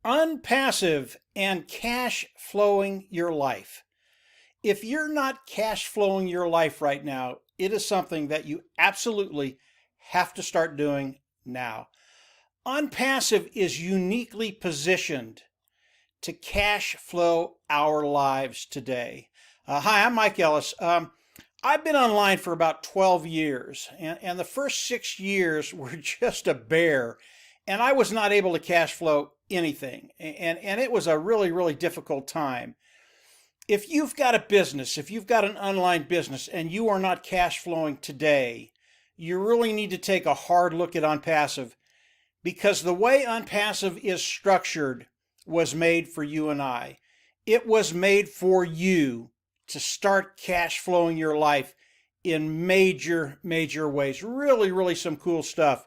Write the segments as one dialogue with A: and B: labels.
A: OnPassive and cash flowing your life. If you're not cash flowing your life right now, it is something that you absolutely have to start doing now. OnPassive is uniquely positioned to cash flow our lives today. Hi, I'm Mike Ellis. I've been online for about 12 years, and the first 6 years were just a bear, and I was not able to cash flow anything, and it was a really, really difficult time. If you've got a business, if you've got an online business, and you are not cash flowing today, you really need to take a hard look at OnPassive, because the way OnPassive is structured was made for you and I. It was made for you to start cash flowing your life in major, major ways. Really, really some cool stuff.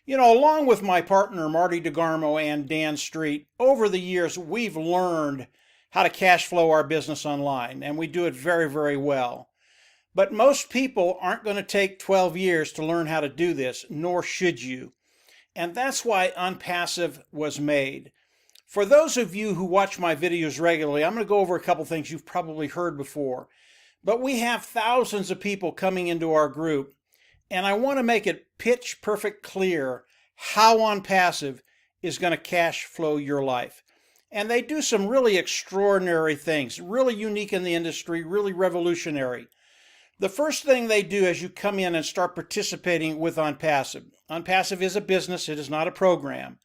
A: You know, along with my partner, Marty DeGarmo and Dan Street, over the years, we've learned how to cash flow our business online, and we do it very, very well. But most people aren't going to take 12 years to learn how to do this, nor should you. And that's why OnPassive was made. For those of you who watch my videos regularly, I'm going to go over a couple things you've probably heard before. But we have thousands of people coming into our group, and I want to make it pitch perfect clear how OnPassive is going to cash flow your life. And they do some really extraordinary things, really unique in the industry, really revolutionary. The first thing they do as you come in and start participating with OnPassive. OnPassive is a business, it is not a program.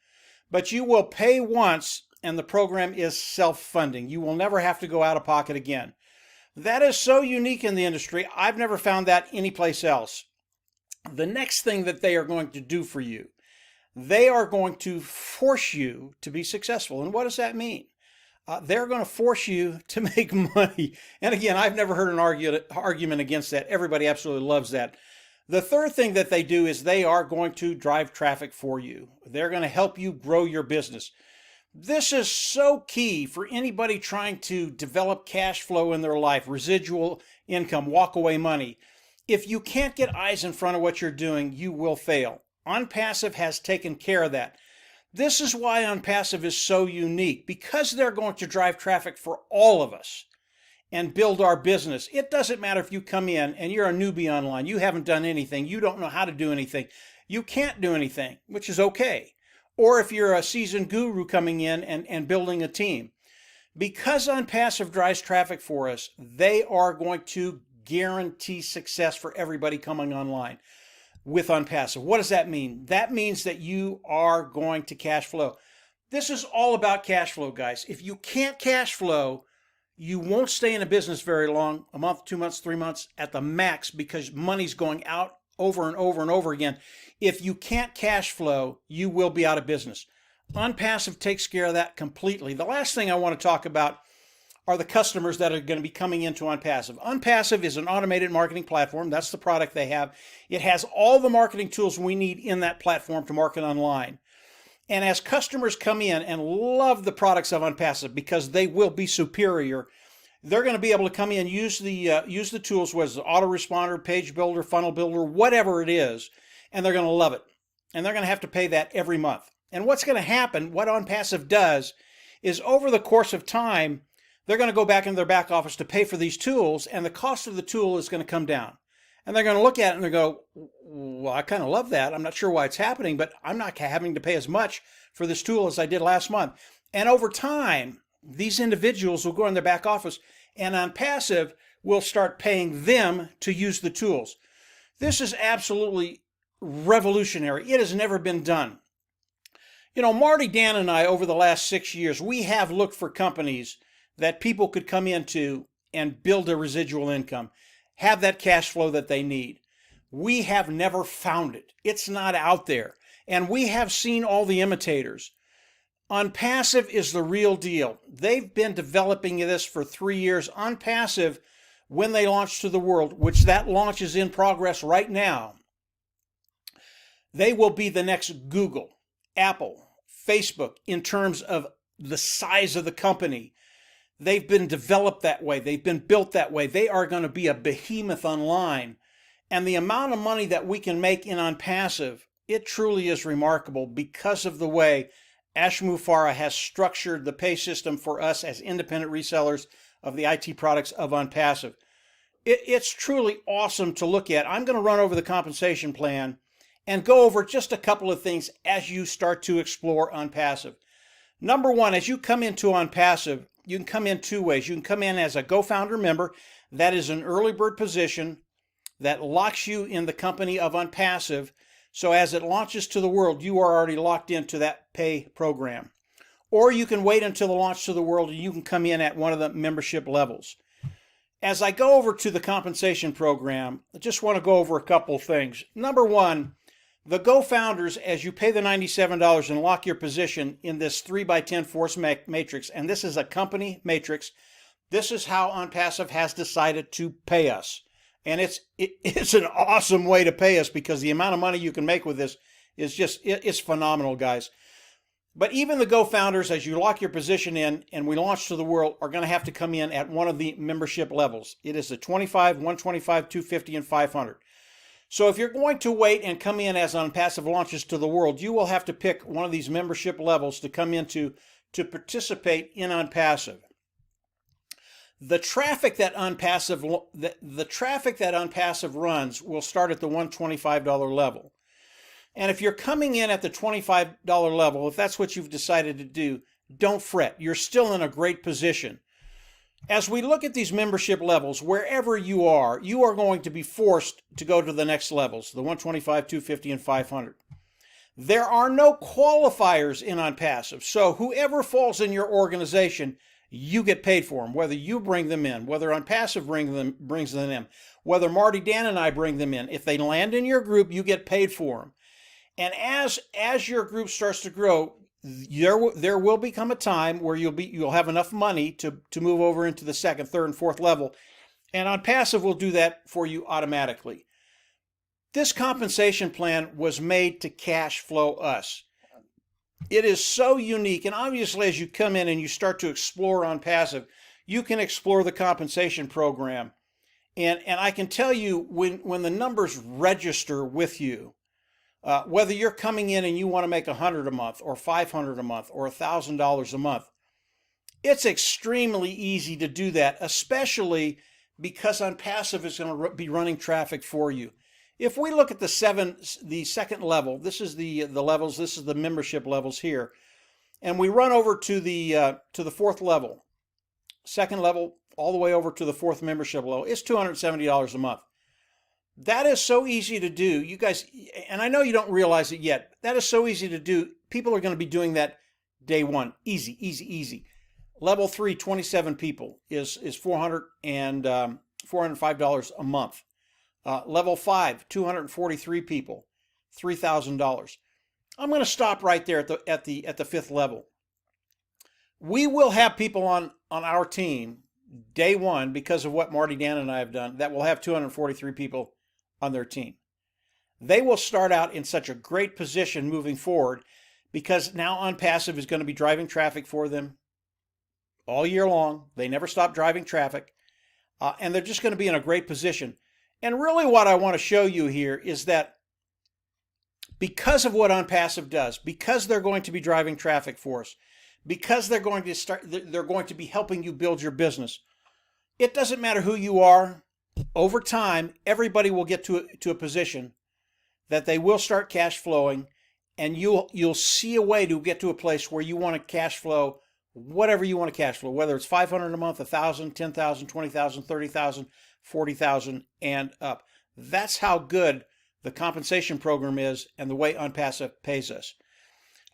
A: But you will pay once, and the program is self-funding. You will never have to go out of pocket again. That is so unique in the industry. I've never found that anyplace else. The next thing that they are going to do for you, they are going to force you to be successful. And what does that mean? They're going to force you to make money. And again, I've never heard an argument against that. Everybody absolutely loves that. The third thing that they do is they are going to drive traffic for you. They're going to help you grow your business. This is so key for anybody trying to develop cash flow in their life, residual income, walk away money. If you can't get eyes in front of what you're doing, you will fail. OnPassive has taken care of that. This is why OnPassive is so unique, because they're going to drive traffic for all of us and build our business. It doesn't matter if you come in and you're a newbie online, you haven't done anything, you don't know how to do anything, you can't do anything, which is okay. Or if you're a seasoned guru coming in and building a team. Because OnPassive drives traffic for us, they are going to guarantee success for everybody coming online with OnPassive. What does that mean? That means that you are going to cash flow. This is all about cash flow, guys. If you can't cash flow, you won't stay in a business very long, a month, 2 months, 3 months at the max, because money's going out over and over and over again. If you can't cash flow, you will be out of business. OnPassive takes care of that completely. The last thing I want to talk about are the customers that are going to be coming into OnPassive. OnPassive is an automated marketing platform. That's the product they have. It has all the marketing tools we need in that platform to market online. And as customers come in and love the products of OnPassive because they will be superior, they're going to be able to come in, use the tools, whether it's autoresponder, page builder, funnel builder, whatever it is, and they're going to love it. And they're going to have to pay that every month. And what's going to happen, what OnPassive does, is over the course of time, they're going to go back into their back office to pay for these tools, and the cost of the tool is going to come down. And they're going to look at it and they go, well, I kind of love that. I'm not sure why it's happening, but I'm not having to pay as much for this tool as I did last month. And over time, these individuals will go in their back office, and OnPassive will start paying them to use the tools. This is absolutely revolutionary. It has never been done. You know, Marty, Dan, and I, over the last 6 years, we have looked for companies that people could come into and build a residual income, have that cash flow that they need. We have never found it. It's not out there. And we have seen all the imitators. OnPassive is the real deal. They've been developing this for 3 years. OnPassive, when they launch to the world, which that launch is in progress right now, they will be the next Google, Apple, Facebook in terms of the size of the company. They've been developed that way. They've been built that way. They are going to be a behemoth online. And the amount of money that we can make in OnPassive, it truly is remarkable because of the way Ash Mufareh has structured the pay system for us as independent resellers of the IT products of OnPassive. It's truly awesome to look at. I'm going to run over the compensation plan and go over just a couple of things as you start to explore OnPassive. Number one, as you come into OnPassive, you can come in two ways. You can come in as a GoFounder member. That is an early bird position that locks you in the company of OnPassive. So as it launches to the world, you are already locked into that pay program. Or you can wait until the launch to the world and you can come in at one of the membership levels. As I go over to the compensation program, I just want to go over a couple of things. Number one, the GoFounders, as you pay the $97 and lock your position in this 3x10 force matrix, and this is a company matrix, this is how OnPassive has decided to pay us. And it's an awesome way to pay us because the amount of money you can make with this is just, it's phenomenal, guys. But even the GoFounders, as you lock your position in and we launch to the world, are going to have to come in at one of the membership levels. It is the 25, 125, 250, and 500. So if you're going to wait and come in as OnPassive launches to the world, you will have to pick one of these membership levels to come into to participate in OnPassive. The traffic that OnPassive runs will start at the $125 level. And if you're coming in at the $25 level, if that's what you've decided to do, don't fret. You're still in a great position. As we look at these membership levels, wherever you are going to be forced to go to the next levels, the 125, 250, and 500. There are no qualifiers in OnPassive, so whoever falls in your organization, you get paid for them, whether you bring them in, whether OnPassive brings them in, whether Marty, Dan, and I bring them in. If they land in your group, you get paid for them. And as your group starts to grow, there will become a time where you'll have enough money to move over into the second, third, and fourth level, and OnPassive will do that for you automatically. This compensation plan was made to cash flow us. It is so unique, and obviously as you come in and you start to explore OnPassive, you can explore the compensation program, and I can tell you when the numbers register with you. Whether you're coming in and you want to make $100 a month or $500 a month or $1,000 a month, it's extremely easy to do that, especially because OnPassive is going to be running traffic for you. If we look at the second level, this is the levels, this is the membership levels here, and we run over to the fourth level, second level all the way over to the fourth membership level, it's $270 a month. That is so easy to do, you guys, and I know you don't realize it yet. That is so easy to do. People are going to be doing that day one. Easy, easy, easy. Level 3, 27 people is $405 a month. Level 5, 243 people, $3,000. I'm going to stop right there at the fifth level. We will have people on our team day one because of what Marty, Dan, and I have done that will have 243 people on their team. They will start out in such a great position moving forward because now OnPassive is going to be driving traffic for them all year long. They never stop driving traffic, and they're just going to be in a great position. And really what I want to show you here is that because of what OnPassive does, because they're going to be driving traffic for us, because they're going to be helping you build your business, it doesn't matter who you are. Over time, everybody will get to a position that they will start cash flowing, and you'll see a way to get to a place where you want to cash flow whatever you want to cash flow, whether it's $500 a month, $1,000, $10,000, $20,000, $30,000, $40,000, and up. That's how good the compensation program is and the way OnPassive pays us.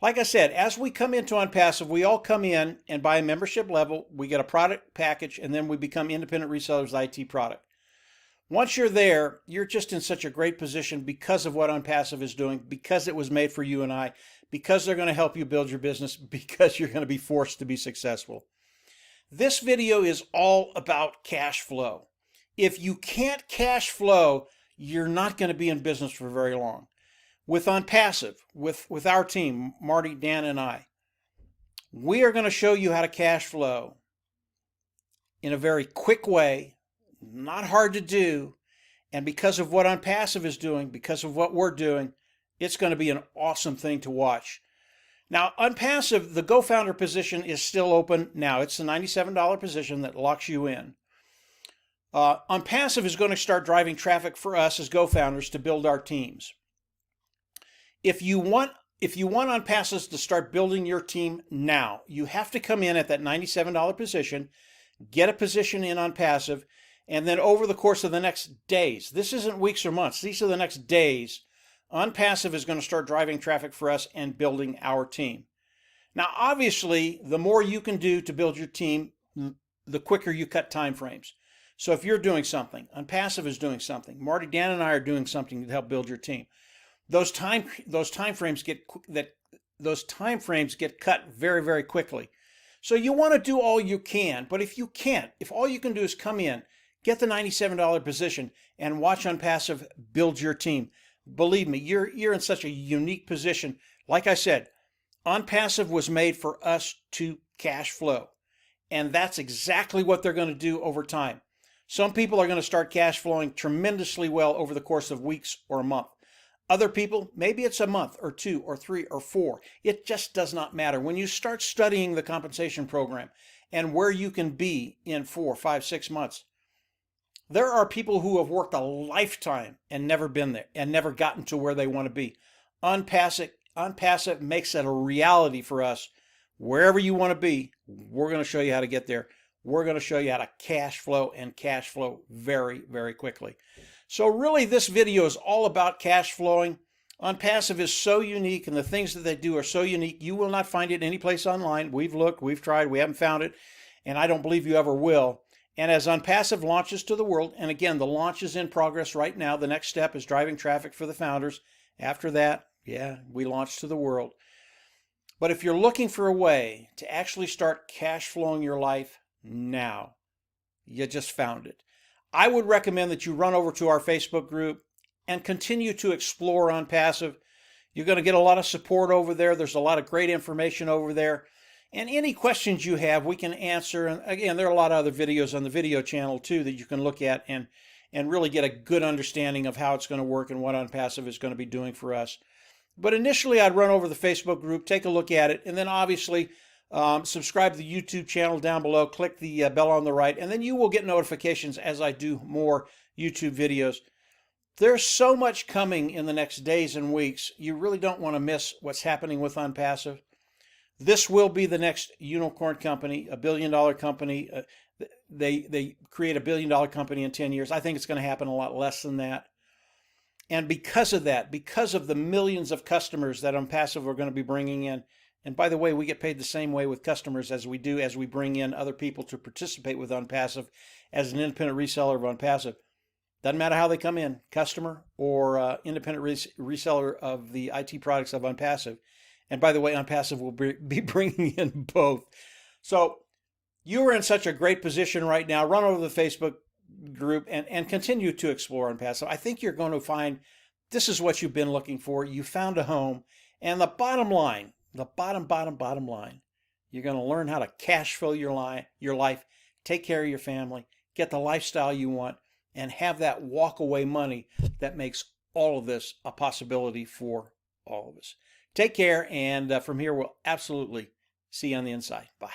A: Like I said, as we come into OnPassive, we all come in and buy a membership level, we get a product package, and then we become independent resellers of IT product. Once you're there, you're just in such a great position because of what OnPassive is doing, because it was made for you and I, because they're going to help you build your business, because you're going to be forced to be successful. This video is all about cash flow. If you can't cash flow, you're not going to be in business for very long. With OnPassive, with our team, Marty, Dan, and I, we are going to show you how to cash flow in a very quick way, not hard to do, and because of what OnPassive is doing, because of what we're doing, it's going to be an awesome thing to watch. Now, OnPassive, the GoFounder position is still open now. It's the $97 position that locks you in. OnPassive is going to start driving traffic for us as GoFounders to build our teams. If you want OnPassive to start building your team now, you have to come in at that $97 position, get a position in OnPassive, and then over the course of the next days, this isn't weeks or months, these are the next days, OnPassive is going to start driving traffic for us and building our team. Now, obviously, the more you can do to build your team, the quicker you cut time frames. So if you're doing something, OnPassive is doing something, Marty, Dan, and I are doing something to help build your team. Those time frames get cut very, very quickly. So you want to do all you can, but if you can't, if all you can do is come in, get the $97 position, and watch OnPassive build your team, believe me, you're in such a unique position. Like I said, OnPassive was made for us to cash flow, and that's exactly what they're going to do over time. Some people are going to start cash flowing tremendously well over the course of weeks or a month. Other people, maybe it's a month or 2 or 3 or 4. It just does not matter. When you start studying the compensation program and where you can be in 4, 5, 6 months, there are people who have worked a lifetime and never been there and never gotten to where they want to be. OnPassive makes it a reality for us. Wherever you want to be, we're going to show you how to get there. We're going to show you how to cash flow and cash flow very, very quickly. So really, this video is all about cash flowing. OnPassive is so unique, and the things that they do are so unique. You will not find it anyplace online. We've looked, we've tried, we haven't found it, and I don't believe you ever will. And as OnPassive launches to the world, and again, the launch is in progress right now. The next step is driving traffic for the founders. After that, yeah, we launch to the world. But if you're looking for a way to actually start cash flowing your life now, you just found it. I would recommend that you run over to our Facebook group and continue to explore OnPassive. You're going to get a lot of support over there. There's a lot of great information over there. And any questions you have, we can answer. And again, there are a lot of other videos on the video channel too that you can look at and really get a good understanding of how it's going to work and what OnPassive is going to be doing for us. But initially, I'd run over the Facebook group, take a look at it, and then obviously subscribe to the YouTube channel down below, click the bell on the right, and then you will get notifications as I do more YouTube videos. There's so much coming in the next days and weeks. You really don't want to miss what's happening with OnPassive. This will be the next unicorn company, a billion-dollar company. They create a billion-dollar company in 10 years. I think it's going to happen a lot less than that. And because of that, because of the millions of customers that OnPassive are going to be bringing in, and by the way, we get paid the same way with customers as we bring in other people to participate with OnPassive as an independent reseller of OnPassive. Doesn't matter how they come in, customer or independent reseller of the IT products of OnPassive. And by the way, OnPassive will be bringing in both. So you are in such a great position right now. Run over to the Facebook group and continue to explore OnPassive. I think you're going to find this is what you've been looking for. You found a home. And the bottom line, the bottom line, you're going to learn how to cash flow your life, take care of your family, get the lifestyle you want, and have that walk away money that makes all of this a possibility for all of us. Take care, and from here, we'll absolutely see you on the inside. Bye.